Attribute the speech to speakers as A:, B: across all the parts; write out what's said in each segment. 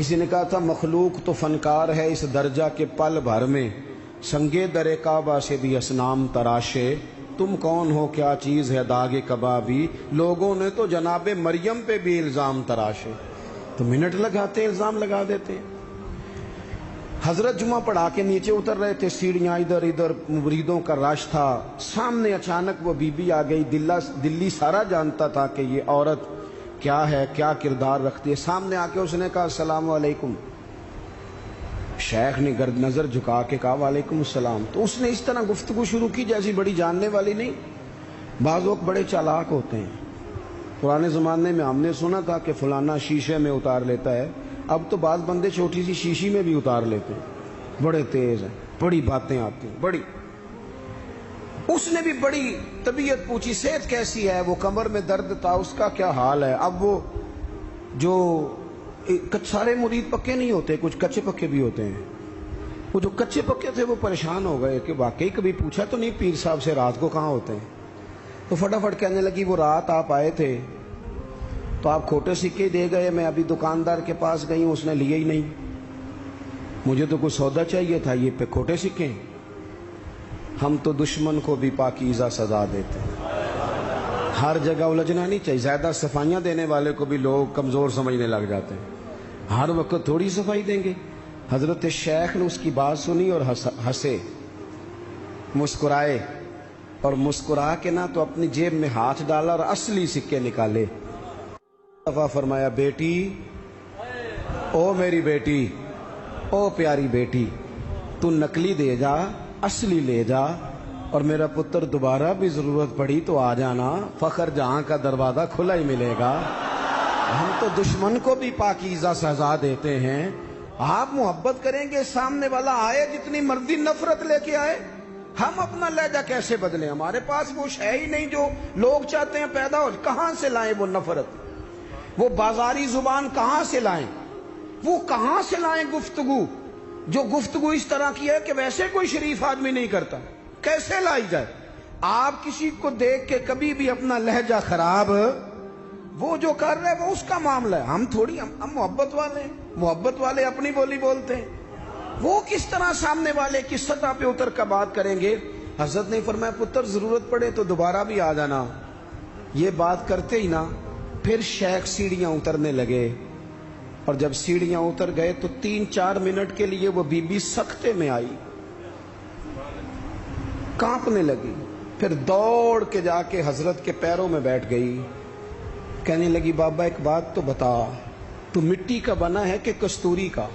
A: کسی نے کہا تھا مخلوق تو فنکار ہے اس درجہ کے پل بھر میں، سنگے در کعبہ سے بھی اصنام تراشے، تم کون ہو کیا چیز ہے داغ کبابی، لوگوں نے تو جناب مریم پہ بھی الزام تراشے۔ تو منٹ لگاتے ہیں، الزام لگا دیتے ہیں۔ حضرت جمعہ پڑھا کے نیچے اتر رہے تھے، سیڑھیاں ادھر ادھر، مریدوں کا رش تھا، سامنے اچانک وہ بی بی آ گئی۔ دلی سارا جانتا تھا کہ یہ عورت کیا ہے، کیا کردار رکھتی ہے۔ سامنے آ کے اس نے کہا السلام علیکم۔ شیخ نے گرد نظر جھکا کے کہا وعلیکم السلام۔ تو اس نے اس طرح گفتگو شروع کی جیسی بڑی جاننے والی نہیں۔ بعض لوگ بڑے چالاک ہوتے ہیں۔ پرانے زمانے میں ہم نے سنا تھا کہ فلانا شیشے میں اتار لیتا ہے، اب تو بعض بندے چھوٹی سی شیشی میں بھی اتار لیتے ہیں، بڑے تیز ہیں، بڑی باتیں آتی ہیں، بڑی۔ اس نے بھی بڑی طبیعت پوچھی، صحت کیسی ہے؟ وہ کمر میں درد تھا، اس کا کیا حال ہے؟ اب وہ جو سارے مرید پکے نہیں ہوتے، کچھ کچے پکے بھی ہوتے ہیں۔ وہ جو کچے پکے تھے وہ پریشان ہو گئے کہ واقعی کبھی پوچھا تو نہیں پیر صاحب سے رات کو کہاں ہوتے ہیں؟ تو فٹافٹ کہنے لگی وہ رات آپ آئے تھے تو آپ کھوٹے سکے دے گئے، میں ابھی دکاندار کے پاس گئی ہوں، اس نے لیے ہی نہیں، مجھے تو کوئی سودا چاہیے تھا، یہ پہ کھوٹے سکے۔ ہم تو دشمن کو بھی پاکیزہ سزا دیتے ہیں۔ ہر جگہ الجھنا نہیں چاہیے، زیادہ صفائیاں دینے والے کو بھی لوگ کمزور سمجھنے لگ جاتے ہیں، ہر وقت تھوڑی صفائی دیں گے۔ حضرت شیخ نے اس کی بات سنی اور ہنسے، مسکرائے، اور مسکرا کے نہ تو اپنی جیب میں ہاتھ ڈالا اور اصلی سکے نکالے۔ دفعہ فرمایا بیٹی، او میری بیٹی، او پیاری بیٹی، تو نقلی دے جا، اصلی لے جا، اور میرا پتر دوبارہ بھی ضرورت پڑی تو آ جانا، فخر جہاں کا دروازہ کھلا ہی ملے گا۔ ہم تو دشمن کو بھی پاکیزہ سزا دیتے ہیں۔ آپ محبت کریں گے، سامنے والا آئے جتنی مرضی نفرت لے کے آئے، ہم اپنا لہجہ کیسے بدلیں؟ ہمارے پاس وہ ہے ہی نہیں جو لوگ چاہتے ہیں پیدا ہو۔ کہاں سے لائیں وہ نفرت، وہ بازاری زبان کہاں سے لائیں؟ وہ کہاں سے لائیں گفتگو جو گفتگو اس طرح کی ہے کہ ویسے کوئی شریف آدمی نہیں کرتا؟ کیسے لائی جائے؟ آپ کسی کو دیکھ کے کبھی بھی اپنا لہجہ خراب، وہ جو کر رہے وہ اس کا معاملہ ہے، ہم تھوڑی، ہم محبت والے ہیں، محبت والے اپنی بولی بولتے ہیں۔ وہ کس طرح سامنے والے کی سطح پہ اتر کر بات کریں گے؟ حضرت نے فرمایا پتر ضرورت پڑے تو دوبارہ بھی آ جانا۔ یہ بات کرتے ہی نا پھر شیخ سیڑھیاں اترنے لگے، اور جب سیڑھیاں اتر گئے تو 3-4 منٹ کے لیے وہ بی بی سکتے میں آئی، کانپنے لگی، پھر دوڑ کے جا کے حضرت کے پیروں میں بیٹھ گئی، کہنے لگی بابا ایک بات تو بتا، تو مٹی کا بنا ہے کہ کستوری کا؟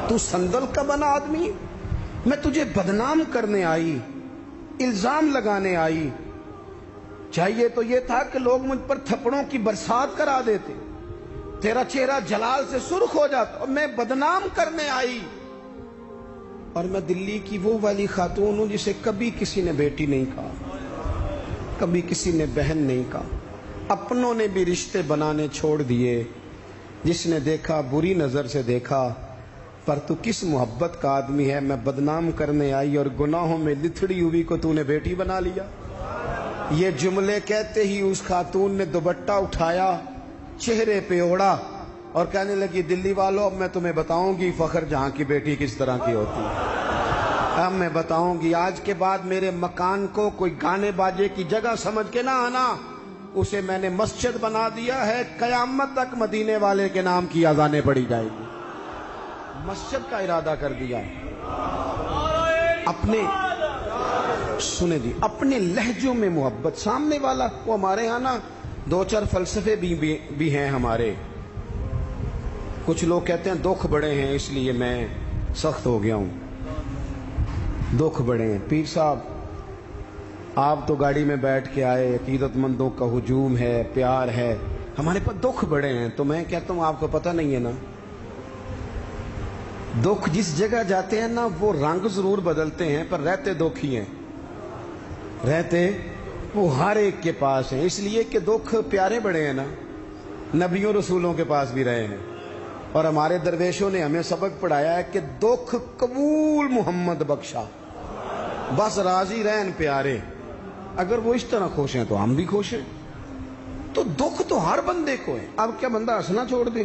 A: تو سندل کا بنا آدمی؟ میں تجھے بدنام کرنے آئی، الزام لگانے آئی، چاہیے تو یہ تھا کہ لوگ مجھ پر تھپڑوں کی برسات کرا دیتے، تیرا چہرہ جلال سے سرخ ہو جاتا، اور میں بدنام کرنے آئی۔ اور میں دلی کی وہ والی خاتون ہوں جسے کبھی کسی نے بیٹی نہیں کہا، کبھی کسی نے بہن نہیں کہا، اپنوں نے بھی رشتے بنانے چھوڑ دیے، جس نے دیکھا بری نظر سے دیکھا، پر تو کس محبت کا آدمی ہے، میں بدنام کرنے آئی اور گناہوں میں لتھڑی ہوئی کو تو نے بیٹی بنا لیا۔ یہ جملے کہتے ہی اس خاتون نے دوپٹہ اٹھایا، چہرے پہ اوڑا، اور کہنے لگی دلی والوں اب میں تمہیں بتاؤں گی فخر جہاں کی بیٹی کس طرح کی ہوتی ہے، اب میں بتاؤں گی۔ آج کے بعد میرے مکان کو کوئی گانے باجے کی جگہ سمجھ کے نہ آنا، اسے میں نے مسجد بنا دیا ہے، قیامت تک مدینے والے کے نام کی اذانیں پڑھی جائے گی، مسجد کا ارادہ کر دیا۔ اپنے سنے جی، اپنے لہجوں میں محبت، سامنے والا وہ ہمارے ہاں نا 2-4 فلسفے بھی ہیں ہمارے۔ کچھ لوگ کہتے ہیں دکھ بڑے ہیں اس لیے میں سخت ہو گیا ہوں، دکھ بڑے ہیں۔ پیر صاحب آپ تو گاڑی میں بیٹھ کے آئے، عقیدت مندوں کا ہجوم ہے، پیار ہے، ہمارے پاس دکھ بڑے ہیں، تو میں کہتا ہوں آپ کو پتہ نہیں ہے نا، دکھ جس جگہ جاتے ہیں نا وہ رنگ ضرور بدلتے ہیں پر رہتے دکھ ہی ہیں، رہتے وہ ہر ایک کے پاس ہیں، اس لیے کہ دکھ پیارے بڑے ہیں نا، نبیوں رسولوں کے پاس بھی رہے ہیں، اور ہمارے درویشوں نے ہمیں سبق پڑھایا ہے کہ دکھ قبول محمد بخشا، بس راضی رہن پیارے، اگر وہ اس طرح خوش ہیں تو ہم بھی خوش ہیں۔ تو دکھ تو ہر بندے کو ہے، اب کیا بندہ ہنسنا چھوڑ دے؟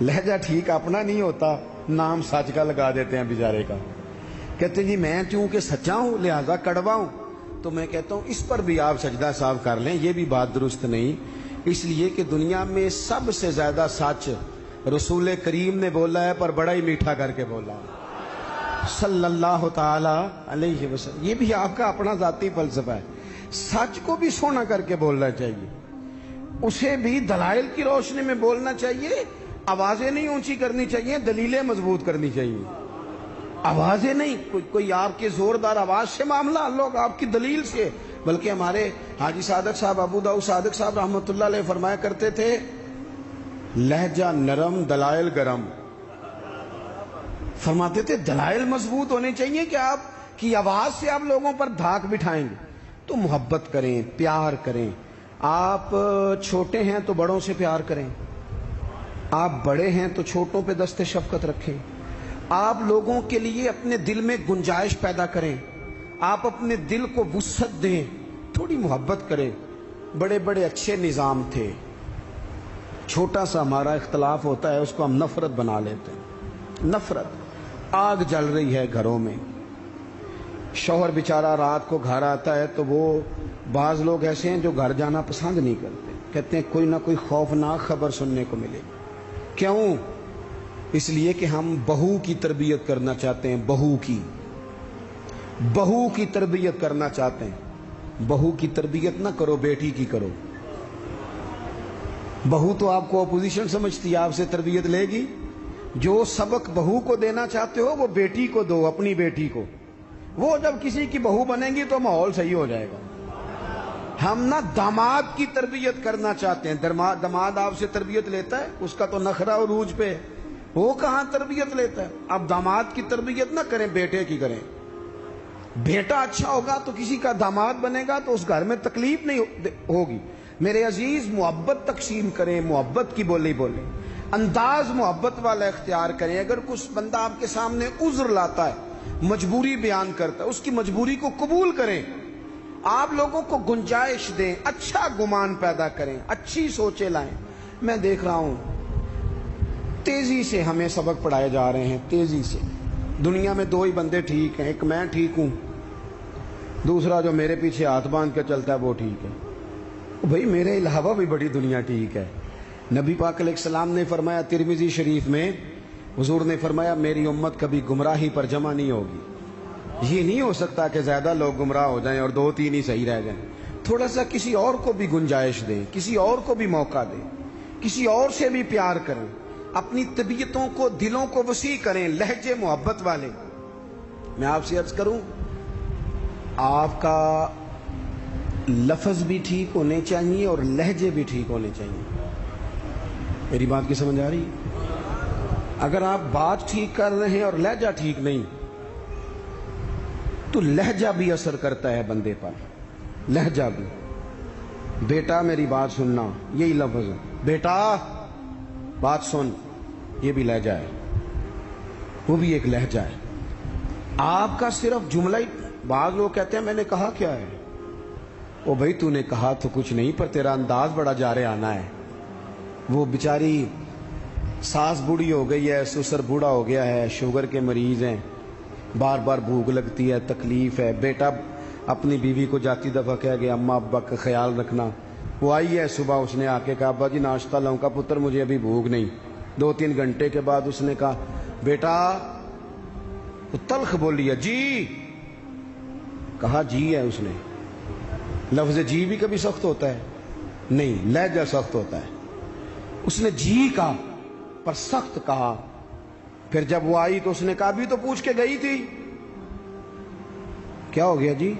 A: لہجہ ٹھیک اپنا نہیں ہوتا، نام سچ کا لگا دیتے ہیں بیچارے کا. کہتے ہیں جی میں چونکہ سچا ہوں لہذا کڑوا ہوں. تو میں کہتا ہوں اس پر بھی آپ سجدہ صاحب کر لیں، یہ بھی بات درست نہیں. اس لیے کہ دنیا میں سب سے زیادہ سچ رسول کریم نے بولا ہے، پر بڑا ہی میٹھا کر کے بولا صلی اللہ تعالی علیہ وسلم. یہ بھی آپ کا اپنا ذاتی فلسفہ ہے. سچ کو بھی سونا کر کے بولنا چاہیے، اسے بھی دلائل کی روشنی میں بولنا چاہیے. آوازیں نہیں اونچی کرنی چاہیے، دلیلیں مضبوط کرنی چاہیے. آوازیں نہیں، کوئی آپ کے زوردار آواز سے معاملہ، لوگ آپ کی دلیل سے. بلکہ ہمارے حاجی صادق صاحب، ابو داؤد صادق صاحب رحمۃ اللہ علیہ فرمایا کرتے تھے لہجہ نرم دلائل گرم. فرماتے تھے دلائل مضبوط ہونے چاہیے کہ آپ کی آواز سے آپ لوگوں پر دھاک بٹھائیں گے تو محبت کریں، پیار کریں. آپ چھوٹے ہیں تو بڑوں سے پیار کریں، آپ بڑے ہیں تو چھوٹوں پہ دست شفقت رکھیں. آپ لوگوں کے لیے اپنے دل میں گنجائش پیدا کریں، آپ اپنے دل کو وسعت دیں، تھوڑی محبت کریں. بڑے بڑے اچھے نظام تھے، چھوٹا سا ہمارا اختلاف ہوتا ہے اس کو ہم نفرت بنا لیتے ہیں. نفرت. آگ جل رہی ہے گھروں میں، شوہر بیچارہ رات کو گھر آتا ہے تو وہ بعض لوگ ایسے ہیں جو گھر جانا پسند نہیں کرتے، کہتے ہیں کوئی نہ کوئی خوفناک خبر سننے کو ملے. کیوں؟ اس لیے کہ ہم بہو کی تربیت کرنا چاہتے ہیں. بہو کی تربیت کرنا چاہتے ہیں. بہو کی تربیت نہ کرو، بیٹی کی کرو. بہو تو آپ کو اپوزیشن سمجھتی ہے، آپ سے تربیت لے گی. جو سبق بہو کو دینا چاہتے ہو وہ بیٹی کو دو، اپنی بیٹی کو. وہ جب کسی کی بہو بنے گی تو ماحول صحیح ہو جائے گا. ہم نہ داماد کی تربیت کرنا چاہتے ہیں. داماد آپ سے تربیت لیتا ہے، اس کا تو نخرہ عروج پہ، وہ کہاں تربیت لیتا ہے. اب داماد کی تربیت نہ کریں، بیٹے کی کریں. بیٹا اچھا ہوگا تو کسی کا داماد بنے گا تو اس گھر میں تکلیف نہیں ہوگی. میرے عزیز، محبت تقسیم کریں، محبت کی بولی بولیں، انداز محبت والا اختیار کریں. اگر کچھ بندہ آپ کے سامنے عذر لاتا ہے، مجبوری بیان کرتا ہے، اس کی مجبوری کو قبول کریں. آپ لوگوں کو گنجائش دیں، اچھا گمان پیدا کریں، اچھی سوچیں لائیں. میں دیکھ رہا ہوں تیزی سے ہمیں سبق پڑھائے جا رہے ہیں، تیزی سے. دنیا میں دو ہی بندے ٹھیک ہیں، ایک میں ٹھیک ہوں، دوسرا جو میرے پیچھے ہاتھ باندھ کے چلتا ہے وہ ٹھیک ہے. بھئی میرے علاوہ بھی بڑی دنیا ٹھیک ہے. نبی پاک علیہ السلام نے فرمایا ترمذی شریف میں، حضور نے فرمایا میری امت کبھی گمراہی پر جمع نہیں ہوگی. یہ نہیں ہو سکتا کہ زیادہ لوگ گمراہ ہو جائیں اور دو تین ہی صحیح رہ جائیں. تھوڑا سا کسی اور کو بھی گنجائش دیں، کسی اور کو بھی موقع دیں، کسی اور سے بھی پیار کریں. اپنی طبیعتوں کو، دلوں کو وسیع کریں، لہجے محبت والے. میں آپ سے عرض کروں، آپ کا لفظ بھی ٹھیک ہونے چاہیے اور لہجے بھی ٹھیک ہونے چاہیے. میری بات کی سمجھ آ رہی ہے؟ اگر آپ بات ٹھیک کر رہے ہیں اور لہجہ ٹھیک نہیں تو لہجہ بھی اثر کرتا ہے بندے پر. لہجہ بھی. بیٹا میری بات سننا، یہی لفظ ہے. بیٹا بات سن، یہ بھی لہجہ ہے، وہ بھی ایک لہجہ ہے. آپ کا صرف جملہ ہی، بعض لوگ کہتے ہیں میں نے کہا کیا ہے. او بھائی تو نے کہا تو کچھ نہیں، پر تیرا انداز بڑا جارے آنا ہے. وہ بیچاری ساس بوڑھی ہو گئی ہے، سسر بوڑھا ہو گیا ہے، شوگر کے مریض ہیں، بار بار بھوک لگتی ہے، تکلیف ہے. بیٹا اپنی بیوی کو جاتی دفعہ کہہ گیا اماں ابا کا خیال رکھنا. وہ آئی ہے صبح، اس نے آ کے کہا ابا جی ناشتہ لاؤں؟ کا پتر مجھے ابھی بھوک نہیں. 2-3 گھنٹے کے بعد اس نے کہا بیٹا، تلخ بولی ہے جی، کہا جی ہے اس نے. لفظ جی بھی کبھی سخت ہوتا ہے؟ نہیں، لہجہ سخت ہوتا ہے. اس نے جی کہا پر سخت کہا. پھر جب وہ آئی تو اس نے کہا بھی تو پوچھ کے گئی تھی. کیا ہو گیا جی؟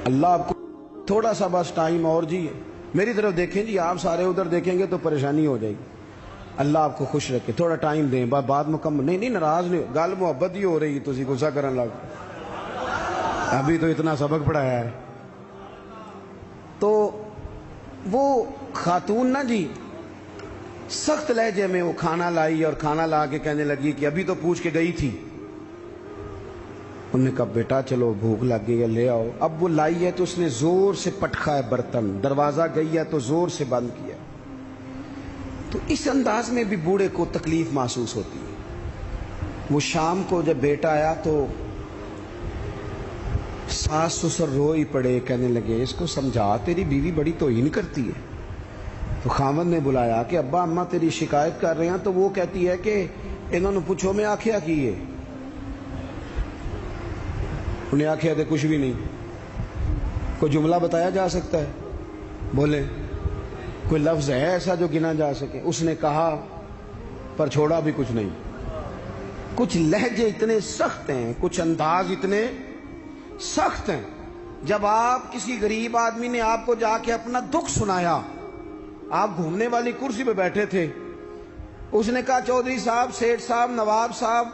A: اللہ آپ کو تھوڑا سا بس ٹائم اور جی. میری طرف دیکھیں جی، آپ سارے ادھر دیکھیں گے تو پریشانی ہو جائے گی. اللہ آپ کو خوش رکھے، تھوڑا ٹائم دیں، بات مکمل. نہیں ناراض نہیں، گل محبت ہی ہو رہی، تسی غصہ کرن لگ. ابھی تو اتنا سبق پڑھایا ہے. تو وہ خاتون نا جی سخت لہجے میں وہ کھانا لائی اور کھانا لا کے کہنے لگی کہ ابھی تو پوچھ کے گئی تھی. انہوں نے کہا بیٹا چلو بھوک لگ گئی ہے لے آؤ. اب وہ لائی ہے تو اس نے زور سے پٹکا ہے برتن، دروازہ گئی ہے تو زور سے بند کیا. تو اس انداز میں بھی بوڑھے کو تکلیف محسوس ہوتی ہے۔ وہ شام کو جب بیٹا آیا تو ساس سسر رو ہی پڑے، کہنے لگے اس کو سمجھا، تیری بیوی بڑی توہین کرتی ہے۔ تو خاوند نے بلایا کہ ابا اماں تیری شکایت کر رہے ہیں، تو وہ کہتی ہے کہ انہوں نے پوچھو میں آخیا کی ہے، انہیں آخیا تھے کچھ بھی نہیں۔ کوئی جملہ بتایا جا سکتا ہے؟ بولے کوئی لفظ ہے ایسا جو گنا جا سکے؟ اس نے کہا پر چھوڑا بھی کچھ نہیں۔ کچھ لہجے اتنے سخت ہیں، کچھ انداز اتنے سخت ہیں۔ جب آپ کسی غریب آدمی نے آپ کو جا کے اپنا دکھ سنایا، آپ گھومنے والی کرسی پہ بیٹھے تھے، اس نے کہا چودھری صاحب، سیٹھ صاحب، نواب صاحب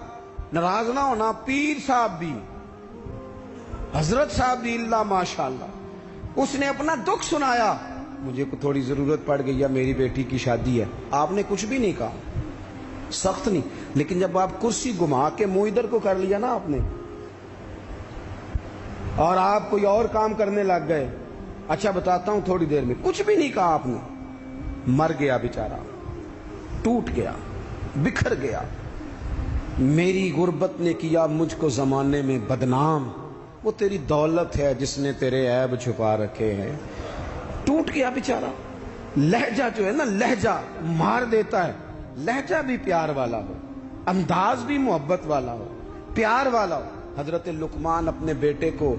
A: ناراض نہ ہونا، پیر صاحب بھی، حضرت صاحب بھی، اللہ ماشاءاللہ، اس نے اپنا دکھ سنایا، مجھے تھوڑی ضرورت پڑ گئی ہے، میری بیٹی کی شادی ہے۔ آپ نے کچھ بھی نہیں کہا، سخت نہیں، لیکن جب آپ کرسی گھما کے منہ ادھر کو کر لیا نا آپ نے، اور آپ کوئی اور کام کرنے لگ گئے، اچھا بتاتا ہوں تھوڑی دیر میں، کچھ بھی نہیں کہا آپ نے، مر گیا بیچارہ، ٹوٹ گیا، بکھر گیا۔ میری غربت نے کیا مجھ کو زمانے میں بدنام، وہ تیری دولت ہے جس نے تیرے عیب چھپا رکھے ہیں۔ ٹوٹ گیا بیچارہ۔ لہجہ جو ہے نا، لہجہ مار دیتا ہے۔ لہجہ بھی پیار والا ہو، انداز بھی محبت والا ہو، پیار والا ہو۔ حضرت لقمان اپنے بیٹے کو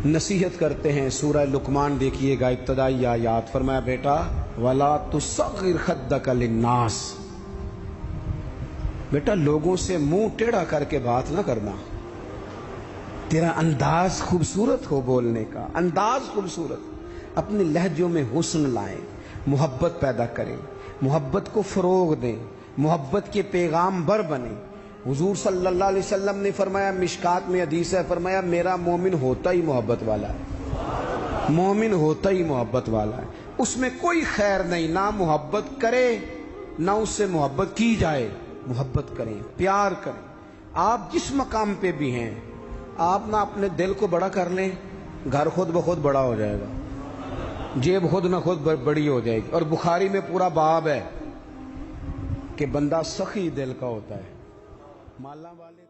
A: نصیحت کرتے ہیں، سورہ لقمان دیکھیے گا، ابتدائی آیات، فرمایا بیٹا وَلَا تُصَغِّرْ خَدَّكَ لِلنَّاسِ، بیٹا لوگوں سے منہ ٹیڑھا کر کے بات نہ کرنا، تیرا انداز خوبصورت ہو، بولنے کا انداز خوبصورت، اپنے لہجوں میں حسن لائیں، محبت پیدا کریں، محبت کو فروغ دیں، محبت کے پیغام بر بنیں۔ حضور صلی اللہ علیہ وسلم نے فرمایا، مشکات میں حدیث ہے، فرمایا میرا مومن ہوتا ہی محبت والا ہے، مومن ہوتا ہی محبت والا ہے، اس میں کوئی خیر نہیں، نہ محبت کرے نہ اس سے محبت کی جائے۔ محبت کریں، پیار کریں۔ آپ جس مقام پہ بھی ہیں، آپ نہ اپنے دل کو بڑا کر لیں، گھر خود بخود بڑا ہو جائے گا، جیب خود نہ خود بڑی ہو جائے گی۔ اور بخاری میں پورا باب ہے کہ بندہ سخی دل کا ہوتا ہے، مالا والے